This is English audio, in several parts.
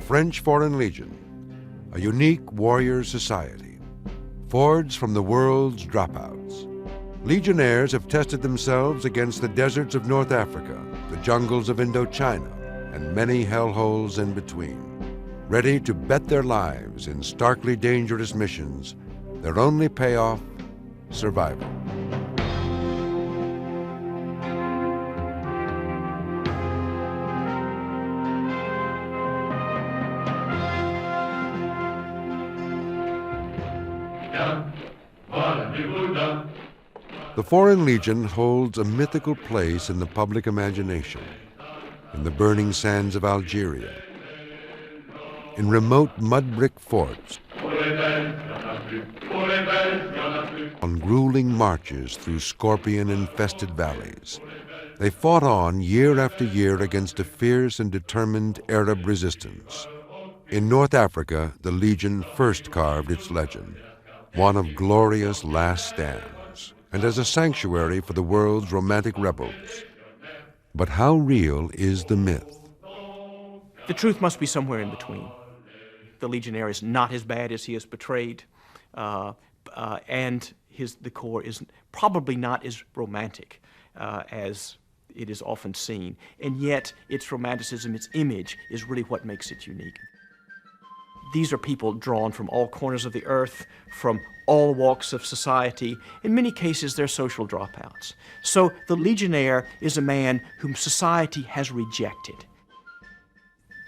French Foreign Legion, a unique warrior society, forged from the world's dropouts. Legionnaires have tested themselves against the deserts of North Africa, the jungles of Indochina, and many hellholes in between, ready to bet their lives in starkly dangerous missions, their only payoff, survival. The Foreign Legion holds a mythical place in the public imagination, in the burning sands of Algeria, in remote mud-brick forts, on grueling marches through scorpion-infested valleys. They fought on year after year against a fierce and determined Arab resistance. In North Africa, the Legion first carved its legend, one of glorious last stands, and as a sanctuary for the world's romantic rebels. But how real is the myth? The truth must be somewhere in between. The legionnaire is not as bad as he is portrayed, and the corps is probably not as romantic as it is often seen. And yet, its romanticism, its image, is really what makes it unique. These are people drawn from all corners of the earth, from all walks of society. In many cases, they're social dropouts. So the legionnaire is a man whom society has rejected.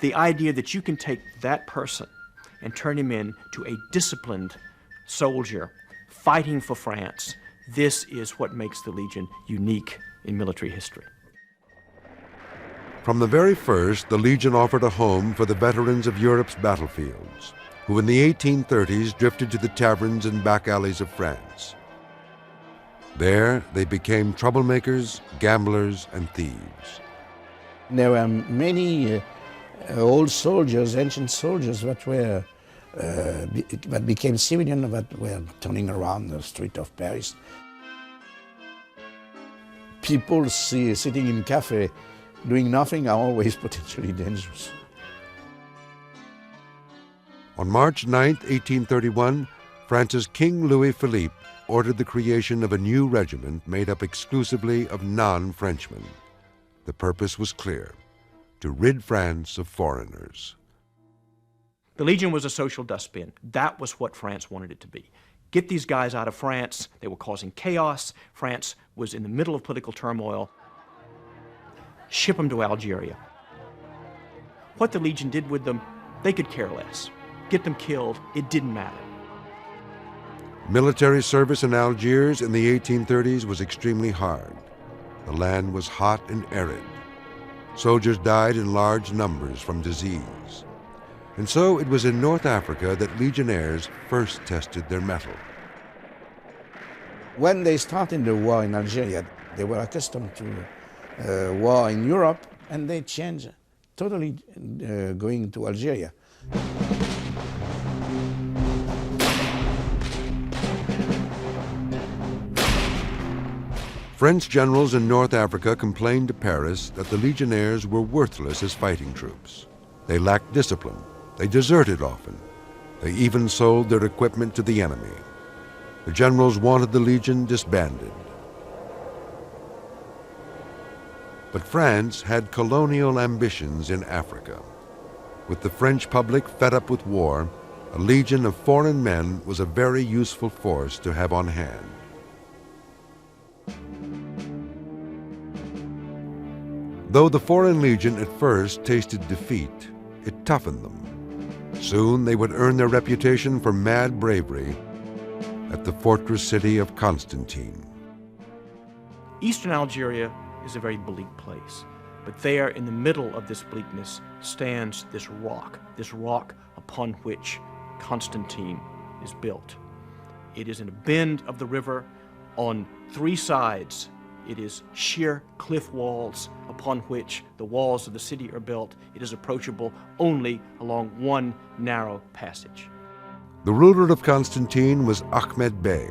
The idea that you can take that person and turn him into a disciplined soldier fighting for France, this is what makes the Legion unique in military history. From the very first, the Legion offered a home for the veterans of Europe's battlefields, who in the 1830s drifted to the taverns and back alleys of France. There, they became troublemakers, gamblers, and thieves. There were many old soldiers, ancient soldiers that became civilian, that were turning around the street of Paris. People sitting in cafe doing nothing are always potentially dangerous. On March 9, 1831, France's King Louis-Philippe ordered the creation of a new regiment made up exclusively of non-Frenchmen. The purpose was clear: to rid France of foreigners. The Legion was a social dustbin. That was what France wanted it to be. Get these guys out of France. They were causing chaos. France was in the middle of political turmoil. Ship them to Algeria. What the Legion did with them, they could care less. Get them killed, it didn't matter. Military service in Algiers in the 1830s was extremely hard. The land was hot and arid. Soldiers died in large numbers from disease. And so it was in North Africa that legionnaires first tested their mettle. When they started the war in Algeria, they were accustomed to war in Europe, and they changed totally going to Algeria. French generals in North Africa complained to Paris that the legionnaires were worthless as fighting troops. They lacked discipline. They deserted often. They even sold their equipment to the enemy. The generals wanted the Legion disbanded. But France had colonial ambitions in Africa. With the French public fed up with war, a legion of foreign men was a very useful force to have on hand. Though the Foreign Legion at first tasted defeat, it toughened them. Soon they would earn their reputation for mad bravery at the fortress city of Constantine. Eastern Algeria is a very bleak place, but there in the middle of this bleakness stands this rock upon which Constantine is built. It is in a bend of the river. On three sides, it is sheer cliff walls upon which the walls of the city are built. It is approachable only along one narrow passage. The ruler of Constantine was Ahmed Bey.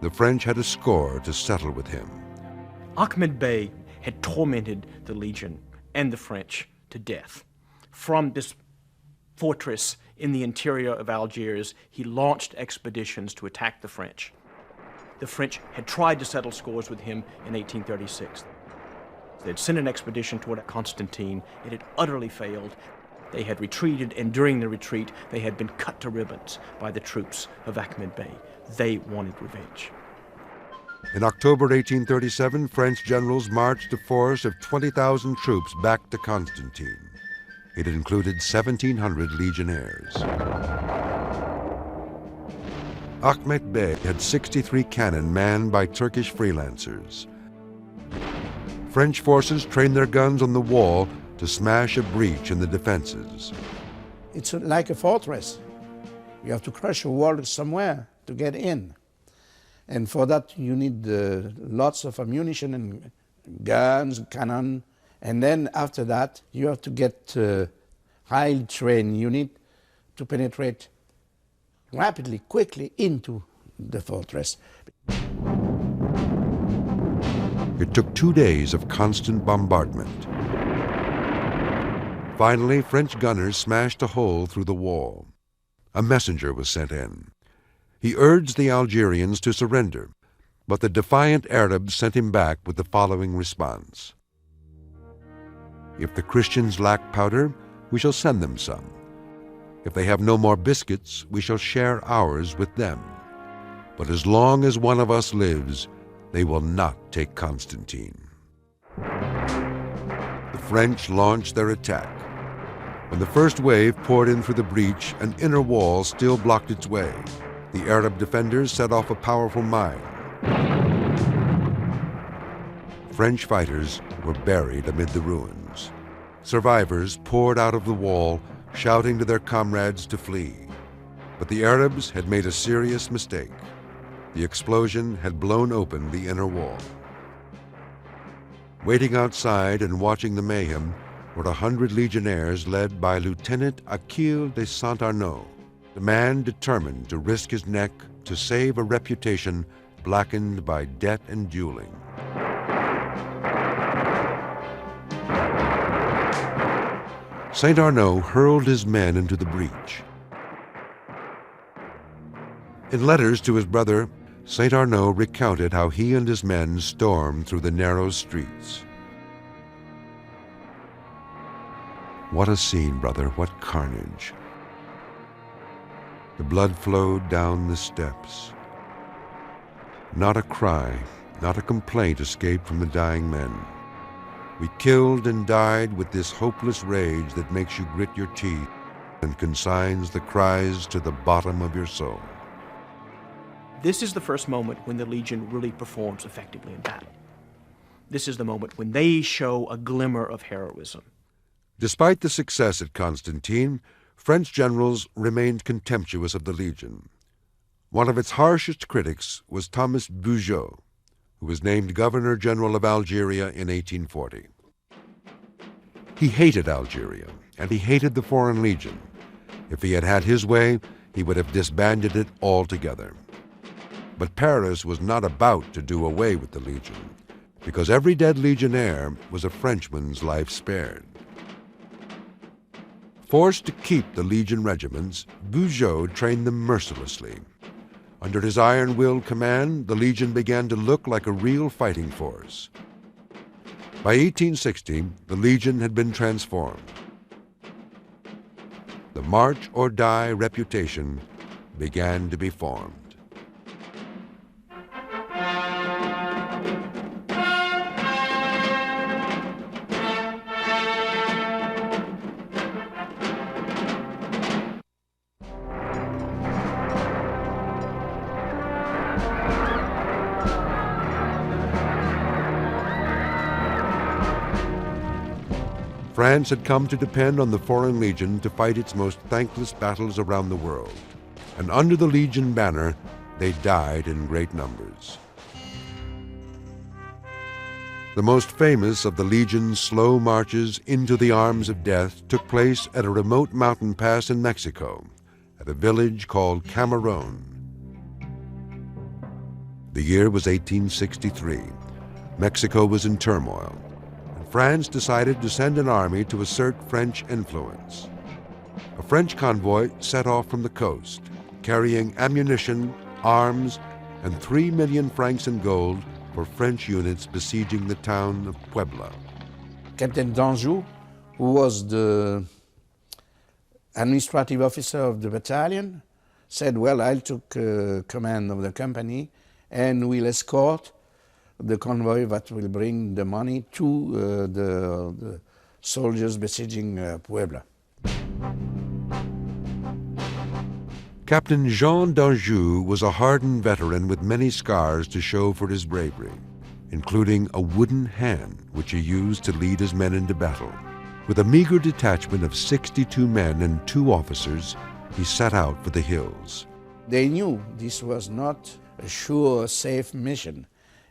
The French had a score to settle with him. Ahmed Bey had tormented the Legion and the French to death. From this fortress in the interior of Algiers, he launched expeditions to attack the French. The French had tried to settle scores with him in 1836. They had sent an expedition toward Constantine. It had utterly failed. They had retreated, and during the retreat, they had been cut to ribbons by the troops of Ahmed Bey. They wanted revenge. In October 1837, French generals marched a force of 20,000 troops back to Constantine. It included 1,700 legionnaires. Ahmed Bey had 63 cannon manned by Turkish freelancers. French forces trained their guns on the wall to smash a breach in the defenses. It's like a fortress. You have to crush a wall somewhere to get in. And for that you need lots of ammunition and guns, cannon. And then after that you have to get highly trained unit to penetrate rapidly, quickly into the fortress. It took 2 days of constant bombardment. Finally, French gunners smashed a hole through the wall. A messenger was sent in. He urged the Algerians to surrender, but the defiant Arabs sent him back with the following response: "If the Christians lack powder, we shall send them some. If they have no more biscuits, we shall share ours with them. But as long as one of us lives, they will not take Constantine." The French launched their attack. When the first wave poured in through the breach, an inner wall still blocked its way. The Arab defenders set off a powerful mine. French fighters were buried amid the ruins. Survivors poured out of the wall, shouting to their comrades to flee. But the Arabs had made a serious mistake. The explosion had blown open the inner wall. Waiting outside and watching the mayhem were 100 legionnaires led by Lieutenant Achille de Saint-Arnaud, the man determined to risk his neck to save a reputation blackened by debt and dueling. Saint-Arnaud hurled his men into the breach. In letters to his brother, Saint-Arnaud recounted how he and his men stormed through the narrow streets. "What a scene, brother, what carnage. The blood flowed down the steps. Not a cry, not a complaint escaped from the dying men. We killed and died with this hopeless rage that makes you grit your teeth and consigns the cries to the bottom of your soul." This is the first moment when the Legion really performs effectively in battle. This is the moment when they show a glimmer of heroism. Despite the success at Constantine, French generals remained contemptuous of the Legion. One of its harshest critics was Thomas Bugeaud, who was named Governor-General of Algeria in 1840. He hated Algeria, and he hated the Foreign Legion. If he had had his way, he would have disbanded it altogether. But Paris was not about to do away with the Legion, because every dead legionnaire was a Frenchman's life spared. Forced to keep the Legion regiments, Bugeaud trained them mercilessly. Under his iron-willed command, the Legion began to look like a real fighting force. By 1860, the Legion had been transformed. The march or die reputation began to be formed. France had come to depend on the Foreign Legion to fight its most thankless battles around the world, and under the Legion banner, they died in great numbers. The most famous of the Legion's slow marches into the arms of death took place at a remote mountain pass in Mexico, at a village called Cameron. The year was 1863. Mexico was in turmoil. France decided to send an army to assert French influence. a French convoy set off from the coast, carrying ammunition, arms, and 3 million francs in gold for French units besieging the town of Puebla. Captain d'Anjou, who was the administrative officer of the battalion, said, well, I'll take command of the company and will escort the convoy that will bring the money to the soldiers besieging Puebla. Captain Jean d'Anjou was a hardened veteran with many scars to show for his bravery, including a wooden hand which he used to lead his men into battle. With a meager detachment of 62 men and 2 officers, he set out for the hills. They knew this was not a sure, safe mission,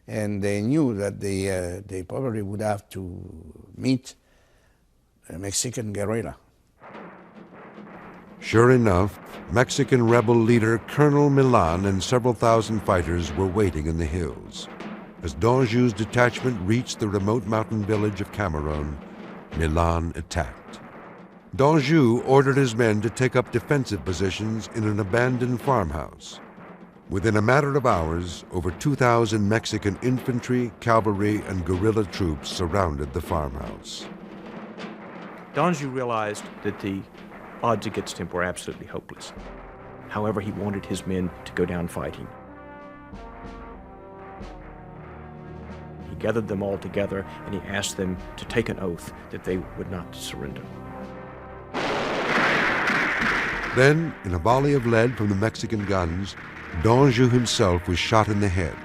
and they knew that they probably would have to meet a Mexican guerrilla. Sure enough, Mexican rebel leader Colonel Milan and several thousand fighters were waiting in the hills. As d'Anjou's detachment reached the remote mountain village of Cameron, Milan attacked. D'Anjou ordered his men to take up defensive positions in an abandoned farmhouse. Within a matter of hours, over 2,000 Mexican infantry, cavalry, and guerrilla troops surrounded the farmhouse. D'Anjou realized that the odds against him were absolutely hopeless. However, he wanted his men to go down fighting. He gathered them all together and he asked them to take an oath that they would not surrender. Then, in a volley of lead from the Mexican guns, d'Anjou himself was shot in the head.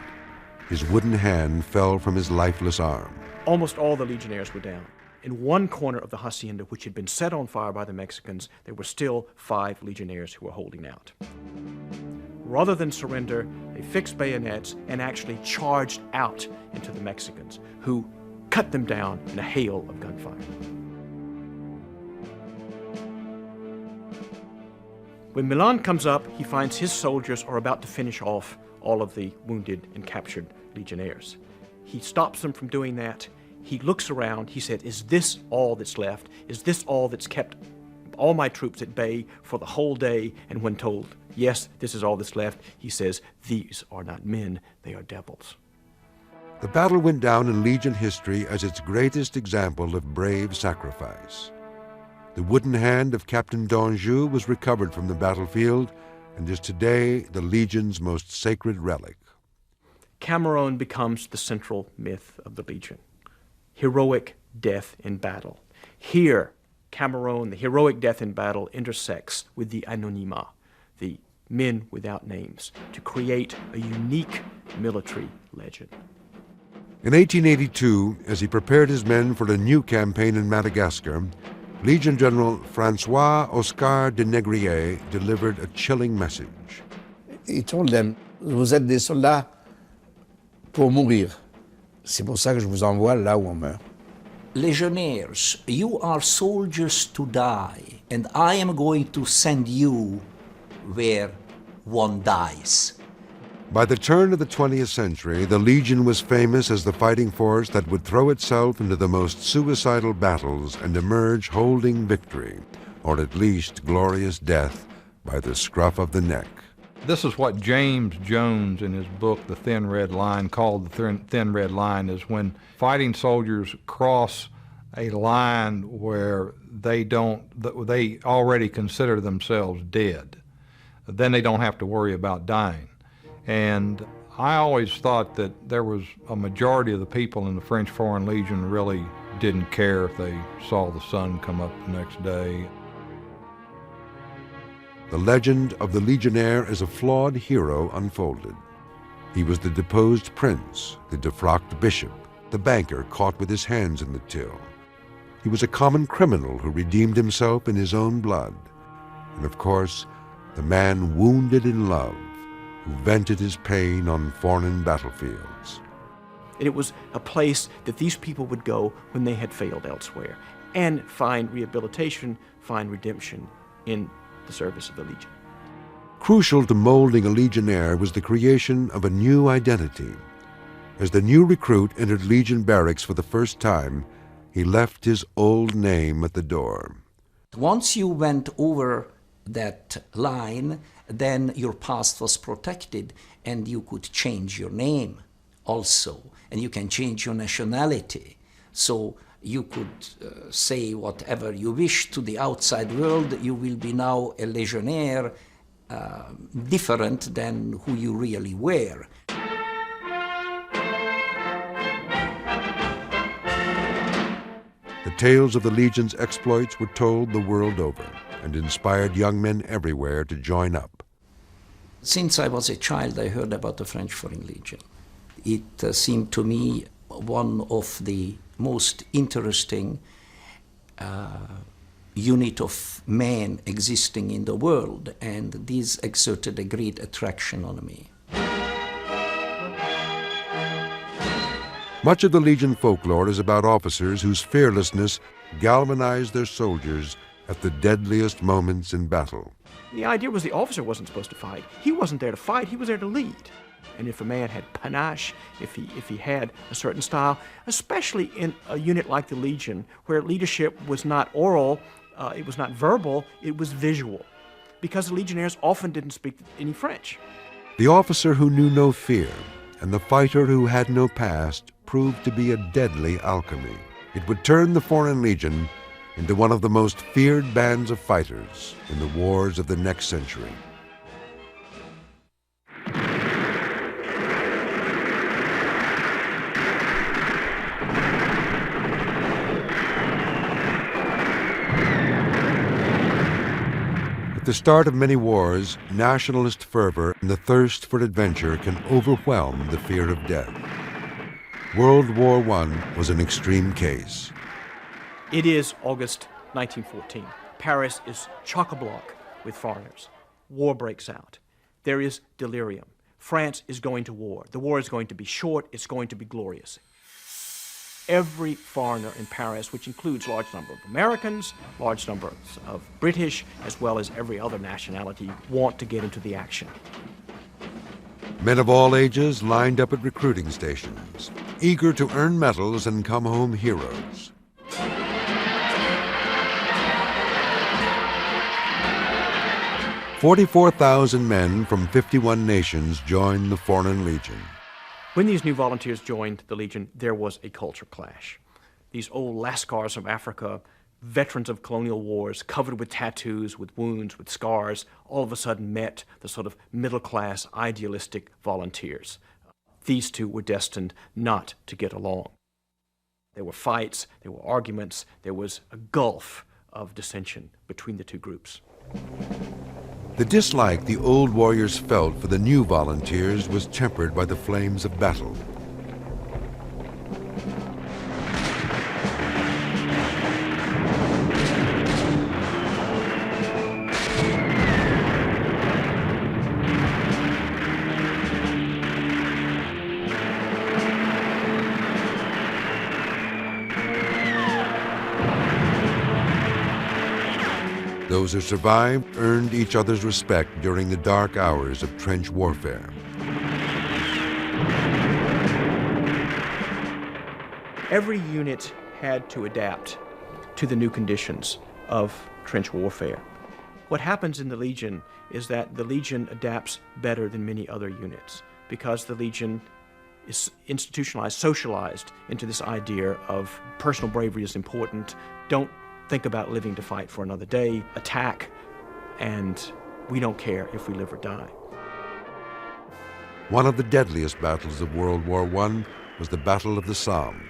His wooden hand fell from his lifeless arm. Almost all the legionnaires were down. In one corner of the hacienda, which had been set on fire by the Mexicans, there were still 5 legionnaires who were holding out. Rather than surrender, they fixed bayonets and actually charged out into the Mexicans, who cut them down in a hail of gunfire. When Milan comes up, he finds his soldiers are about to finish off all of the wounded and captured legionnaires. He stops them from doing that. He looks around, he said, is this all that's left? Is this all that's kept all my troops at bay for the whole day? And when told, yes, this is all that's left, he says, these are not men, they are devils. The battle went down in Legion history as its greatest example of brave sacrifice. The wooden hand of Captain d'Anjou was recovered from the battlefield and is today the Legion's most sacred relic. Cameron becomes the central myth of the Legion. Heroic death in battle. Here, Cameron, the heroic death in battle, intersects with the anonyma, the men without names, to create a unique military legend. In 1882, as he prepared his men for a new campaign in Madagascar, Legion General François Oscar de Négrier delivered a chilling message. He told them, vous êtes des soldats pour mourir. C'est pour ça que je vous envoie là où on meurt. Legionnaires, you are soldiers to die, and I am going to send you where one dies. By the turn of the 20th century, the Legion was famous as the fighting force that would throw itself into the most suicidal battles and emerge holding victory, or at least glorious death, by the scruff of the neck. This is what James Jones in his book, The Thin Red Line, called the Thin Red Line, is when fighting soldiers cross a line where they already consider themselves dead. Then they don't have to worry about dying. And I always thought that there was a majority of the people in the French Foreign Legion really didn't care if they saw the sun come up the next day. The legend of the Legionnaire as a flawed hero unfolded. He was the deposed prince, the defrocked bishop, the banker caught with his hands in the till. He was a common criminal who redeemed himself in his own blood. And of course, the man wounded in love, who vented his pain on foreign battlefields. And it was a place that these people would go when they had failed elsewhere and find rehabilitation, find redemption in the service of the Legion. Crucial to molding a Legionnaire was the creation of a new identity. As the new recruit entered Legion barracks for the first time, he left his old name at the door. Once you went over that line, then your past was protected, and you could change your name also, and you can change your nationality. So you could say whatever you wish to the outside world. You will be now a legionnaire, different than who you really were. The tales of the Legion's exploits were told the world over and inspired young men everywhere to join up. Since I was a child, I heard about the French Foreign Legion. It seemed to me one of the most interesting unit of men existing in the world, and this exerted a great attraction on me. Much of the Legion folklore is about officers whose fearlessness galvanized their soldiers at the deadliest moments in battle. The idea was the officer wasn't supposed to fight. He wasn't there to fight, he was there to lead. And if a man had panache, if he had a certain style, especially in a unit like the Legion, where leadership was not oral, it was not verbal, it was visual, because the legionnaires often didn't speak any French. The officer who knew no fear and the fighter who had no past proved to be a deadly alchemy. It would turn the Foreign Legion into one of the most feared bands of fighters in the wars of the next century. At the start of many wars, nationalist fervor and the thirst for adventure can overwhelm the fear of death. World War I was an extreme case. It is August 1914. Paris is chock-a-block with foreigners. War breaks out. There is delirium. France is going to war. The war is going to be short. It's going to be glorious. Every foreigner in Paris, which includes a large number of Americans, large numbers of British, as well as every other nationality, want to get into the action. Men of all ages lined up at recruiting stations, eager to earn medals and come home heroes. "44,000 men from 51 nations joined the Foreign Legion. When these new volunteers joined the Legion, there was a culture clash. These old Lascars from Africa, veterans of colonial wars, covered with tattoos, with wounds, with scars, all of a sudden met the sort of middle-class, idealistic volunteers. These two were destined not to get along. There were fights, there were arguments, there was a gulf of dissension between the two groups. The dislike the old warriors felt for the new volunteers was tempered by the flames of battle. Those who survived earned each other's respect during the dark hours of trench warfare. Every unit had to adapt to the new conditions of trench warfare. What happens in the Legion is that the Legion adapts better than many other units because the Legion is institutionalized, socialized into this idea of personal bravery is important. Don't think about living to fight for another day, attack, and we don't care if we live or die. One of the deadliest battles of World War I was the Battle of the Somme.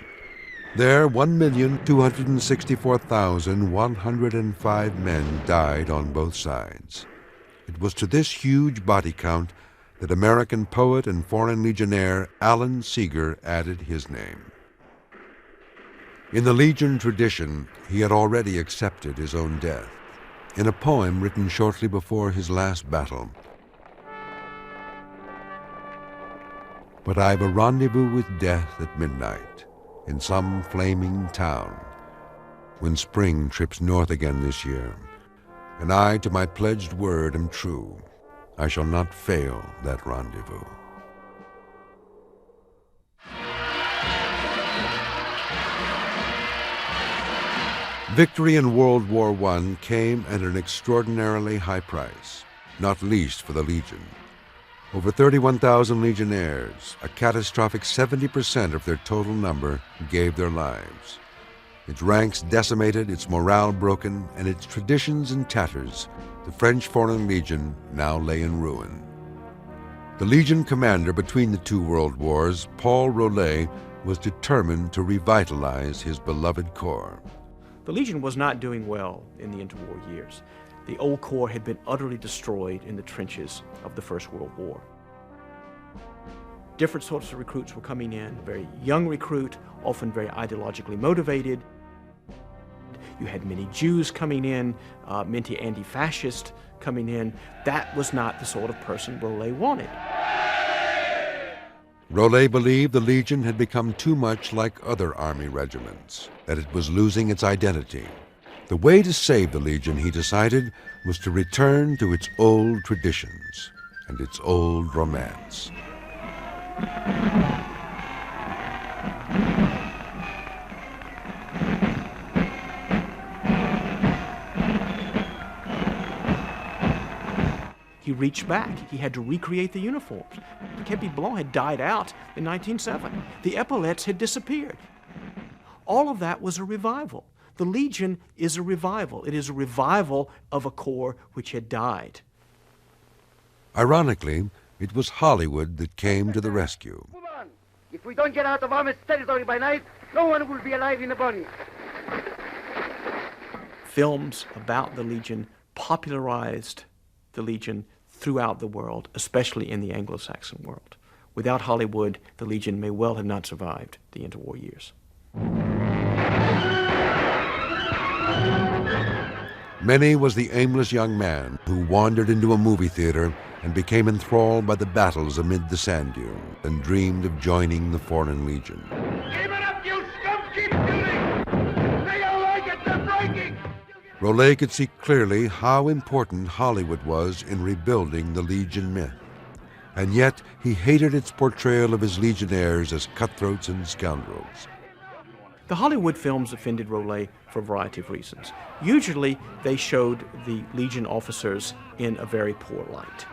There, 1,264,105 men died on both sides. It was to this huge body count that American poet and Foreign Legionnaire Alan Seeger added his name. In the Legion tradition, he had already accepted his own death. In a poem written shortly before his last battle, "But I've a rendezvous with death at midnight in some flaming town, when spring trips north again this year, and I to my pledged word am true. I shall not fail that rendezvous." Victory in World War I came at an extraordinarily high price, not least for the Legion. Over 31,000 legionnaires, a catastrophic 70% of their total number, gave their lives. Its ranks decimated, its morale broken, and its traditions in tatters, the French Foreign Legion now lay in ruin. The Legion commander between the two world wars, Paul Rollet, was determined to revitalize his beloved corps. The Legion was not doing well in the interwar years. The old corps had been utterly destroyed in the trenches of the First World War. Different sorts of recruits were coming in, very young recruit, often very ideologically motivated. You had many Jews coming in, many anti-fascists coming in. That was not the sort of person Rollet wanted. Rollet believed the Legion had become too much like other army regiments, that it was losing its identity. The way to save the Legion, he decided, was to return to its old traditions and its old romance. He reached back. He had to recreate the uniforms. The kepi blanc had died out in 1907. The epaulettes had disappeared. All of that was a revival. The Legion is a revival. It is a revival of a corps which had died. Ironically, it was Hollywood that came to the rescue. Move on. If we don't get out of Army's territory by night, no one will be alive in the bunny. Films about the Legion popularized the Legion throughout the world, especially in the Anglo-Saxon world. Without Hollywood, the Legion may well have not survived the interwar years. Many was the aimless young man who wandered into a movie theater and became enthralled by the battles amid the sand dunes and dreamed of joining the Foreign Legion. Give it up, you scum! Keep shooting! They don't like it, they're breaking! Rollet could see clearly how important Hollywood was in rebuilding the Legion myth. And yet, he hated its portrayal of his legionnaires as cutthroats and scoundrels. The Hollywood films offended Rollet for a variety of reasons. Usually, they showed the Legion officers in a very poor light.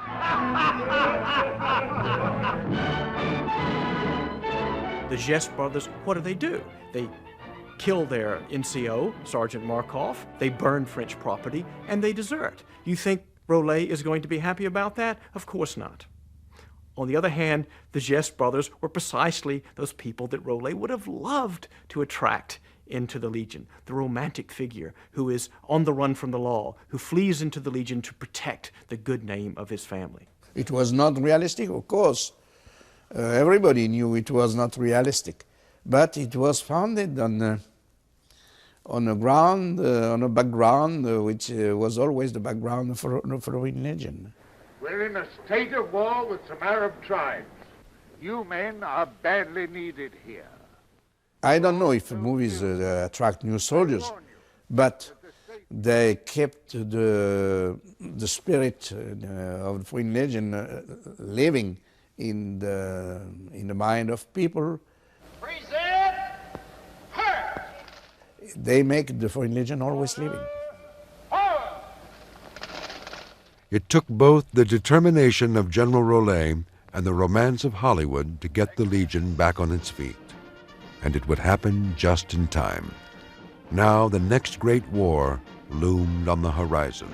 The Geste brothers, what do? They kill their NCO, Sergeant Markov, they burn French property, and they desert. You think Rollet is going to be happy about that? Of course not. On the other hand, the Geste brothers were precisely those people that Rollet would have loved to attract into the Legion. The romantic figure who is on the run from the law, who flees into the Legion to protect the good name of his family. It was not realistic, of course. Everybody knew it was not realistic. But it was founded on a background which was always the background for Foreign Legion. We're in a state of war with some Arab tribes. You men are badly needed here. I don't know if movies attract new soldiers, but they kept the spirit of the Foreign Legion living in the mind of people. Present! Hurt! They make the Foreign Legion always living. It took both the determination of General Rollet and the romance of Hollywood to get the Legion back on its feet. And it would happen just in time. Now the next great war loomed on the horizon.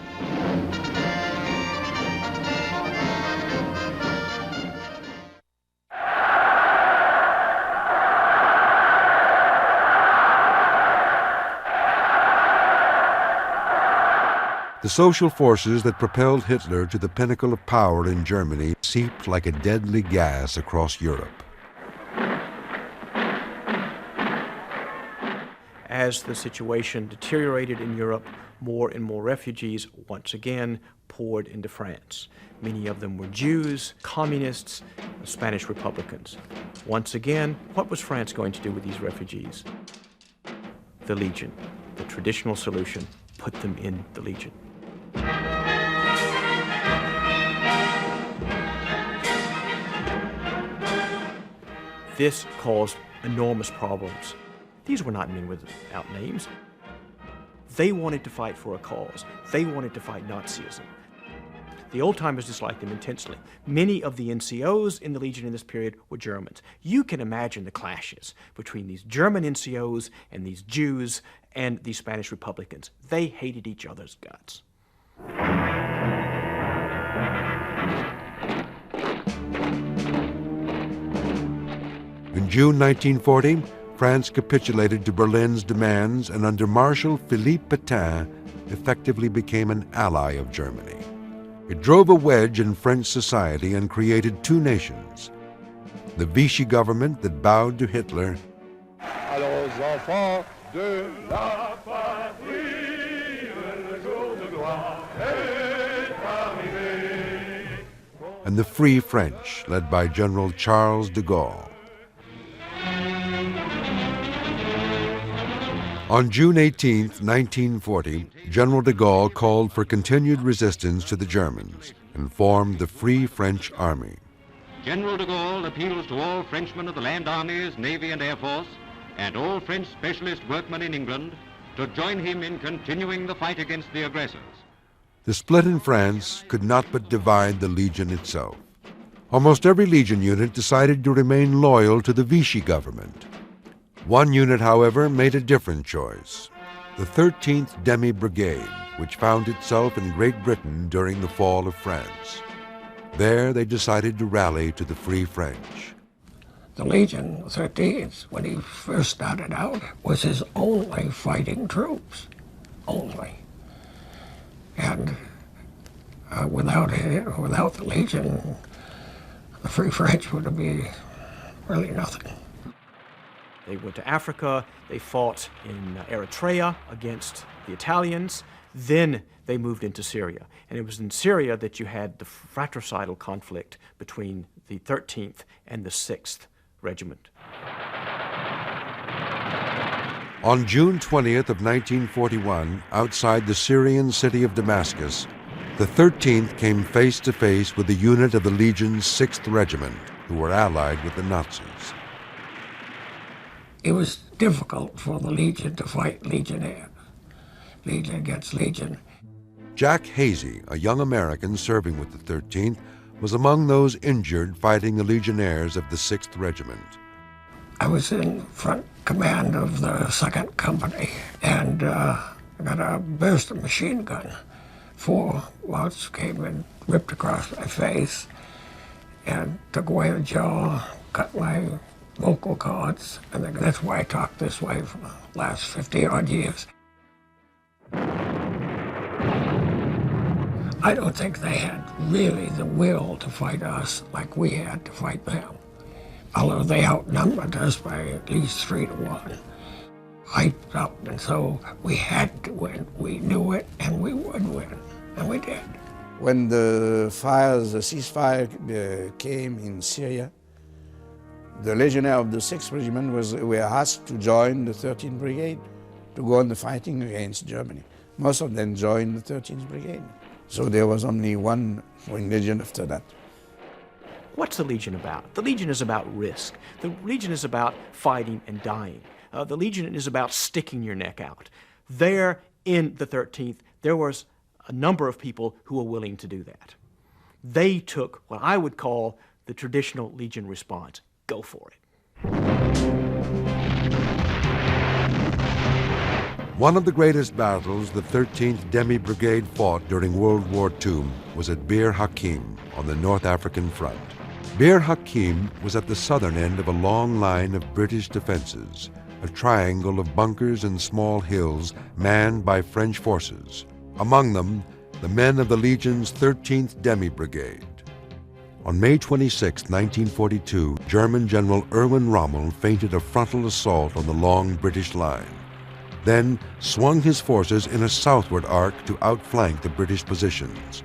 The social forces that propelled Hitler to the pinnacle of power in Germany seeped like a deadly gas across Europe. As the situation deteriorated in Europe, more and more refugees once again poured into France. Many of them were Jews, communists, Spanish Republicans. Once again, what was France going to do with these refugees? The Legion, the traditional solution, put them in the Legion. This caused enormous problems. These were not men without names. They wanted to fight for a cause. They wanted to fight Nazism. The old-timers disliked them intensely. Many of the NCOs in the Legion in this period were Germans. You can imagine the clashes between these German NCOs and these Jews and these Spanish Republicans. They hated each other's guts. In June 1940, France capitulated to Berlin's demands and under Marshal Philippe Pétain effectively became an ally of Germany. It drove a wedge in French society and created two nations. The Vichy government that bowed to Hitler, Alors aux enfants de la patrie, le jour de gloire est arrivé. and the Free French, led by General Charles de Gaulle. On June 18, 1940, General de Gaulle called for continued resistance to the Germans and formed the Free French Army. General de Gaulle appeals to all Frenchmen of the land armies, navy and air force, and all French specialist workmen in England to join him in continuing the fight against the aggressors. The split in France could not but divide the Legion itself. Almost every Legion unit decided to remain loyal to the Vichy government. One unit, however, made a different choice. The 13th Demi Brigade, which found itself in Great Britain during the fall of France. There they decided to rally to the Free French. The Legion 13th, when he first started out, was his only fighting troops. Only. And without the Legion, the Free French would be really nothing. They went to Africa, they fought in Eritrea against the Italians, then they moved into Syria. And it was in Syria that you had the fratricidal conflict between the 13th and the 6th Regiment. On June 20th of 1941, outside the Syrian city of Damascus, the 13th came face to face with a unit of the Legion's 6th Regiment, who were allied with the Nazis. It was difficult for the Legion to fight Legionnaires. Legion against Legion. Jack Hazy, a young American serving with the 13th, was among those injured fighting the Legionnaires of the 6th Regiment. I was in front command of the 2nd Company and got a burst of machine gun. 4 bullets came and ripped across my face and took away the jaw, cut my vocal cords, and that's why I talk this way for the last 50-odd years. I don't think they had really the will to fight us like we had to fight them, although they outnumbered us by at least 3 to 1. Hyped up, and so we had to win. We knew it, and we would win, and we did. When the ceasefire came in Syria, the legionnaires of the 6th Regiment were asked to join the 13th Brigade to go on the fighting against Germany. Most of them joined the 13th Brigade. So there was only one Legion after that. What's the Legion about? The Legion is about risk. The Legion is about fighting and dying. The Legion is about sticking your neck out. There in the 13th, there was a number of people who were willing to do that. They took what I would call the traditional Legion response. Go for it. One of the greatest battles the 13th Demi Brigade fought during World War II was at Bir Hakeim on the North African front. Bir Hakeim was at the southern end of a long line of British defenses, a triangle of bunkers and small hills manned by French forces, among them the men of the Legion's 13th Demi Brigade. On May 26, 1942, German General Erwin Rommel feinted a frontal assault on the long British line, then swung his forces in a southward arc to outflank the British positions.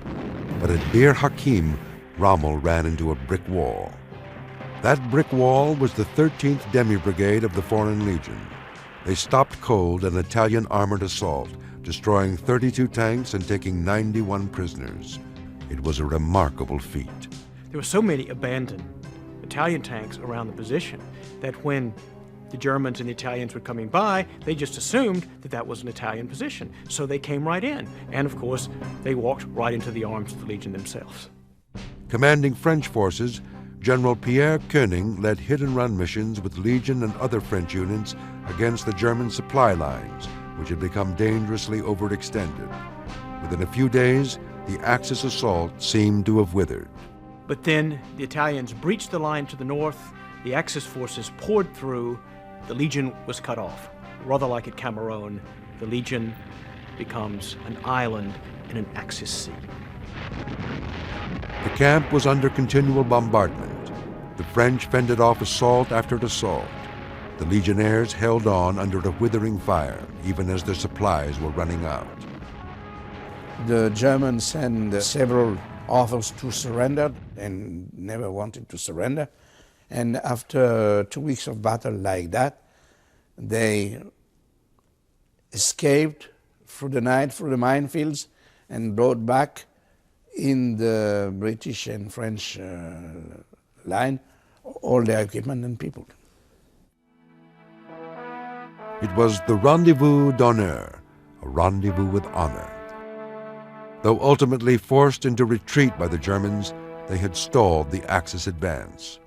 But at Bir Hakeim, Rommel ran into a brick wall. That brick wall was the 13th Demi Brigade of the Foreign Legion. They stopped cold an Italian armored assault, destroying 32 tanks and taking 91 prisoners. It was a remarkable feat. There were so many abandoned Italian tanks around the position that when the Germans and the Italians were coming by, they just assumed that that was an Italian position. So they came right in. And of course, they walked right into the arms of the Legion themselves. Commanding French forces, General Pierre Koenig led hit-and-run missions with Legion and other French units against the German supply lines, which had become dangerously overextended. Within a few days, the Axis assault seemed to have withered. But then the Italians breached the line to the north, the Axis forces poured through, the Legion was cut off. Rather like at Cameroon, the Legion becomes an island in an Axis sea. The camp was under continual bombardment. The French fended off assault after assault. The Legionnaires held on under a withering fire, even as their supplies were running out. The Germans sent several offers to surrender and never wanted to surrender. And after 2 weeks of battle like that, they escaped through the night, through the minefields, and brought back in the British and French line all their equipment and people. It was the rendezvous d'honneur, a rendezvous with honor. Though ultimately forced into retreat by the Germans, they had stalled the Axis advance.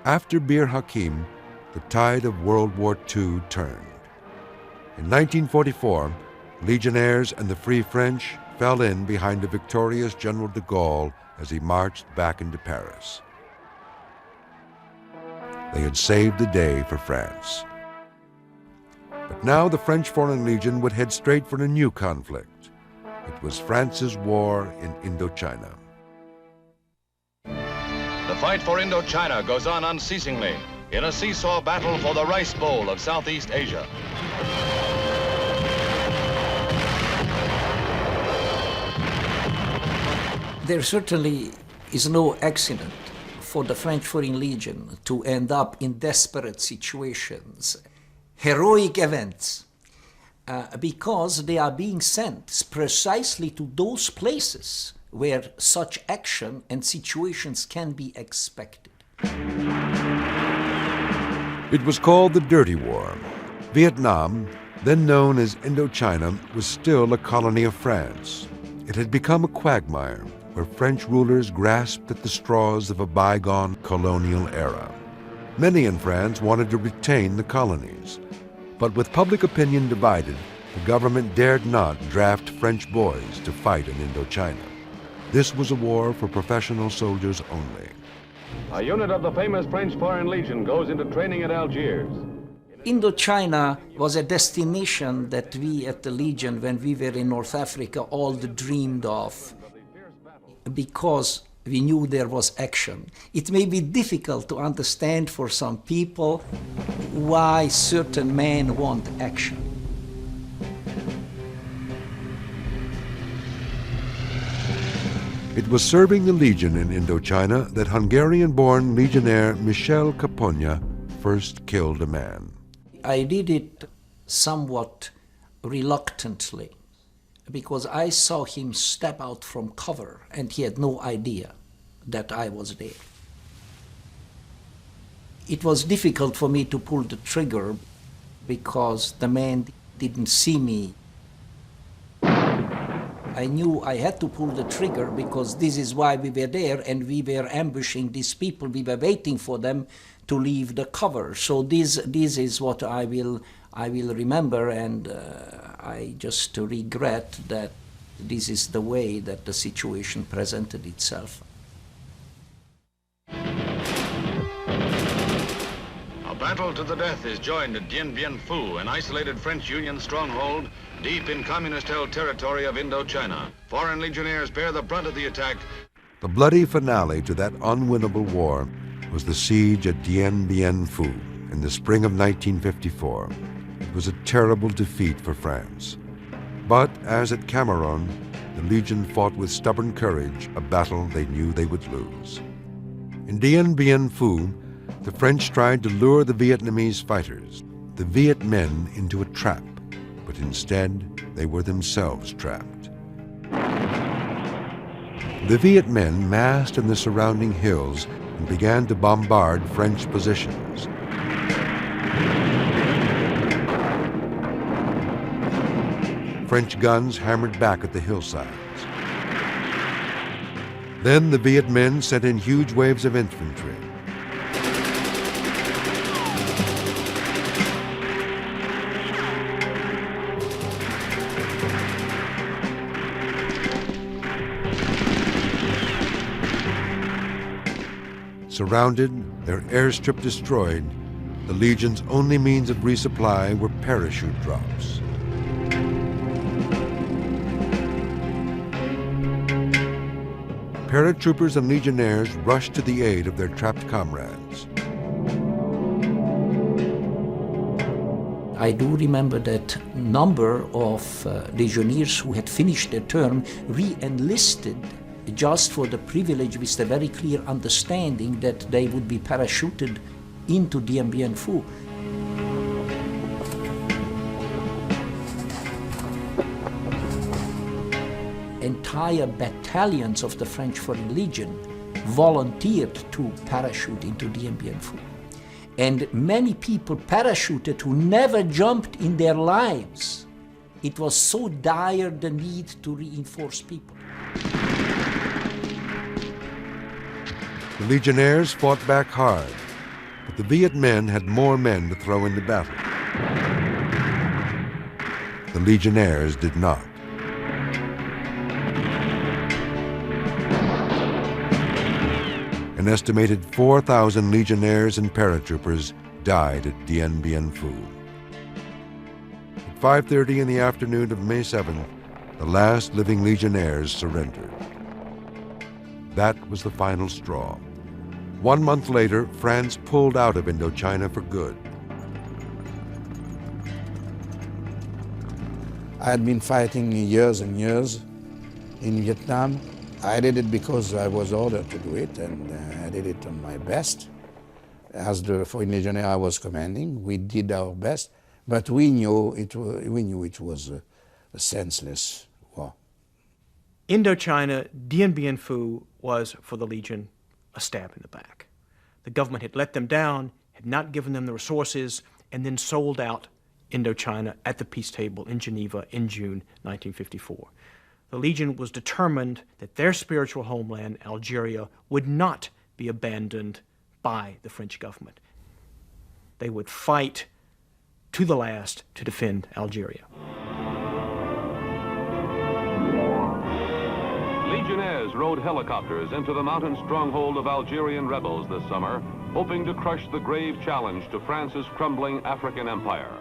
After Bir Hakeim, the tide of World War II turned. In 1944, Legionnaires and the Free French fell in behind the victorious General de Gaulle as he marched back into Paris. They had saved the day for France. But now the French Foreign Legion would head straight for a new conflict. It was France's war in Indochina. The fight for Indochina goes on unceasingly in a seesaw battle for the Rice Bowl of Southeast Asia. There certainly is no accident for the French Foreign Legion to end up in desperate situations, heroic events, because they are being sent precisely to those places where such action and situations can be expected. It was called the Dirty War. Vietnam, then known as Indochina, was still a colony of France. It had become a quagmire where French rulers grasped at the straws of a bygone colonial era. Many in France wanted to retain the colonies. But with public opinion divided, the government dared not draft French boys to fight in Indochina. This was a war for professional soldiers only. A unit of the famous French Foreign Legion goes into training at Algiers. Indochina was a destination that we at the Legion, when we were in North Africa, all dreamed of, because we knew there was action. It may be difficult to understand for some people why certain men want action. It was serving the Legion in Indochina that Hungarian-born Legionnaire Michel Capogna first killed a man. I did it somewhat reluctantly, because I saw him step out from cover and he had no idea that I was there. It was difficult for me to pull the trigger because the man didn't see me. I knew I had to pull the trigger because this is why we were there, and we were ambushing these people. We were waiting for them to leave the cover. So this is what I will remember, and I just regret that this is the way that the situation presented itself. A battle to the death is joined at Dien Bien Phu, an isolated French Union stronghold deep in communist-held territory of Indochina. Foreign legionnaires bear the brunt of the attack. The bloody finale to that unwinnable war was the siege at Dien Bien Phu in the spring of 1954. It was a terrible defeat for France. But as at Cameroon, the Legion fought with stubborn courage a battle they knew they would lose. In Dien Bien Phu, the French tried to lure the Vietnamese fighters, the Viet Minh, into a trap, but instead they were themselves trapped. The Viet Minh massed in the surrounding hills and began to bombard French positions. French guns hammered back at the hillsides. Then the Viet Minh sent in huge waves of infantry. Surrounded, their airstrip destroyed, the Legion's only means of resupply were parachute drops. Paratroopers and legionnaires rushed to the aid of their trapped comrades. I do remember that number of legionnaires who had finished their term re-enlisted just for the privilege, with the very clear understanding that they would be parachuted into Dien Bien Phu. Entire battalions of the French Foreign Legion volunteered to parachute into Dien Bien Phu. And many people parachuted who never jumped in their lives. It was so dire the need to reinforce people. The legionnaires fought back hard, but the Viet Minh had more men to throw into battle. The legionnaires did not. An estimated 4,000 legionnaires and paratroopers died at Dien Bien Phu. At 5:30 in the afternoon of May 7th, the last living legionnaires surrendered. That was the final straw. 1 month later, France pulled out of Indochina for good. I had been fighting years and years in Vietnam. I did it because I was ordered to do it, and I did it on my best. As the Foreign Legionnaire I was commanding, we did our best, but we knew it was a senseless war. Indochina, Dien Bien Phu was, for the Legion, a stab in the back. The government had let them down, had not given them the resources, and then sold out Indochina at the peace table in Geneva in June 1954. The Legion was determined that their spiritual homeland, Algeria, would not be abandoned by the French government. They would fight to the last to defend Algeria. Legionnaires rode helicopters into the mountain stronghold of Algerian rebels this summer, hoping to crush the grave challenge to France's crumbling African empire.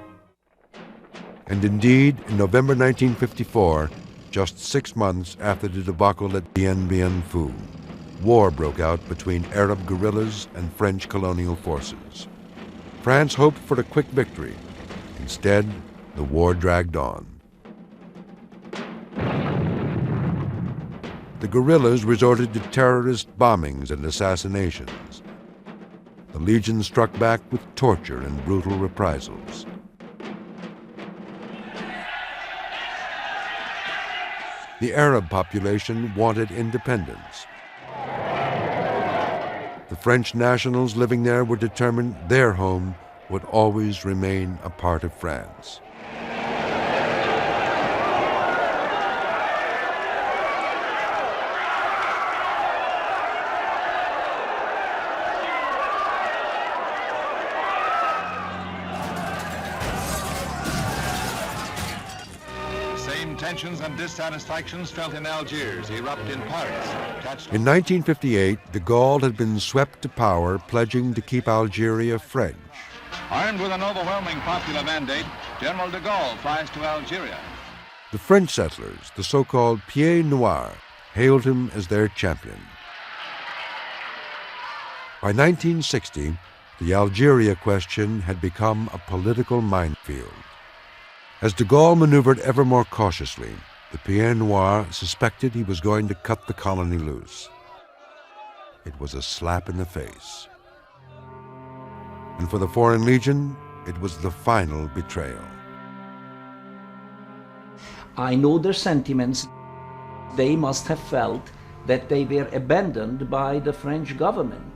And indeed, in November 1954, just 6 months after the debacle at Dien Bien Phu, war broke out between Arab guerrillas and French colonial forces. France hoped for a quick victory. Instead, the war dragged on. The guerrillas resorted to terrorist bombings and assassinations. The Legion struck back with torture and brutal reprisals. The Arab population wanted independence. The French nationals living there were determined their home would always remain a part of France. Tensions and dissatisfactions felt in Algiers erupt in Paris. In 1958, de Gaulle had been swept to power, pledging to keep Algeria French. Armed with an overwhelming popular mandate, General de Gaulle flies to Algeria. The French settlers, the so-called Pieds Noirs, hailed him as their champion. By 1960, the Algeria question had become a political minefield. As de Gaulle maneuvered ever more cautiously, the Pieds Noirs suspected he was going to cut the colony loose. It was a slap in the face. And for the Foreign Legion, it was the final betrayal. I know their sentiments. They must have felt that they were abandoned by the French government,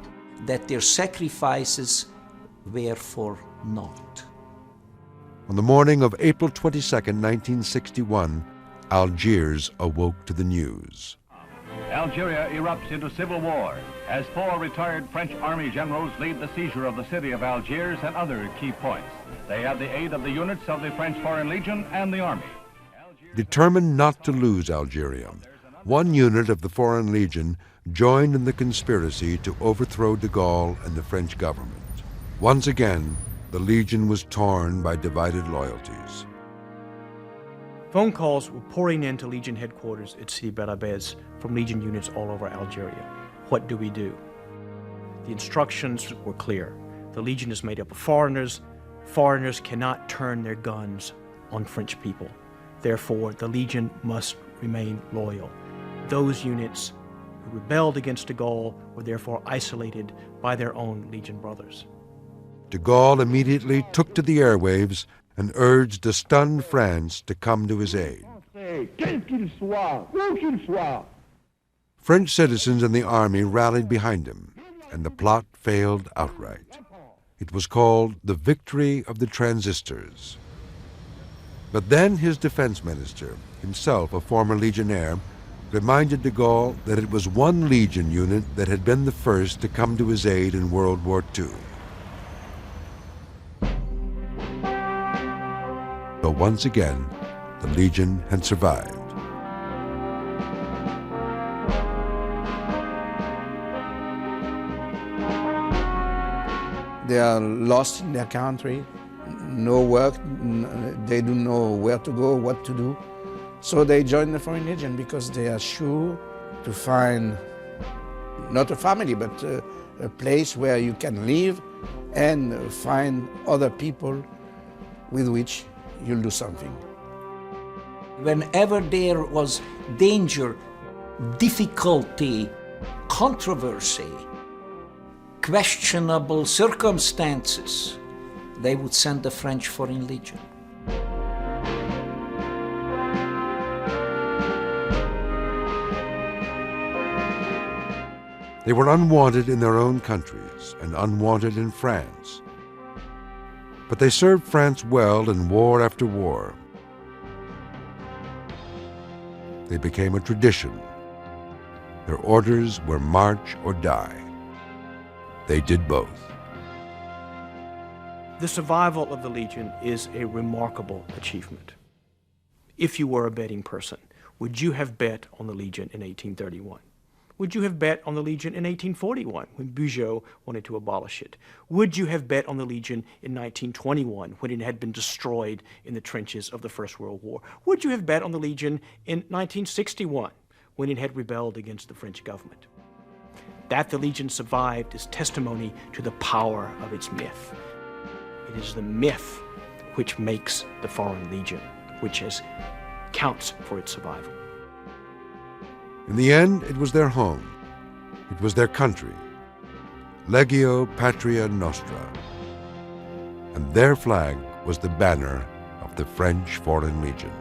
that their sacrifices were for naught. On the morning of April 22nd, 1961, Algiers awoke to the news. Algeria erupts into civil war as 4 retired French army generals lead the seizure of the city of Algiers and other key points. They have the aid of the units of the French Foreign Legion and the army. Determined not to lose Algeria, one unit of the Foreign Legion joined in the conspiracy to overthrow de Gaulle and the French government. Once again, the Legion was torn by divided loyalties. Phone calls were pouring into Legion headquarters at Sidi Bel Abbès from Legion units all over Algeria. What do we do? The instructions were clear. The Legion is made up of foreigners. Foreigners cannot turn their guns on French people. Therefore, the Legion must remain loyal. Those units who rebelled against de Gaulle were therefore isolated by their own Legion brothers. De Gaulle immediately took to the airwaves and urged a stunned France to come to his aid. French citizens and the army rallied behind him, and the plot failed outright. It was called the Victory of the Transistors. But then his defense minister, himself a former legionnaire, reminded de Gaulle that it was one Legion unit that had been the first to come to his aid in World War II. So once again, the Legion had survived. They are lost in their country, no work, they don't know where to go, what to do. So they join the Foreign Legion because they are sure to find not a family, but a place where you can live and find other people with which you'll do something. Whenever there was danger, difficulty, controversy, questionable circumstances, they would send the French Foreign Legion. They were unwanted in their own countries and unwanted in France. But they served France well in war after war. They became a tradition. Their orders were march or die. They did both. The survival of the Legion is a remarkable achievement. If you were a betting person, would you have bet on the Legion in 1831? Would you have bet on the Legion in 1841 when Bugeaud wanted to abolish it? Would you have bet on the Legion in 1921 when it had been destroyed in the trenches of the First World War? Would you have bet on the Legion in 1961 when it had rebelled against the French government? That the Legion survived is testimony to the power of its myth. It is the myth which makes the Foreign Legion, which counts for its survival. In the end, it was their home. It was their country. Legio Patria Nostra. And their flag was the banner of the French Foreign Legion.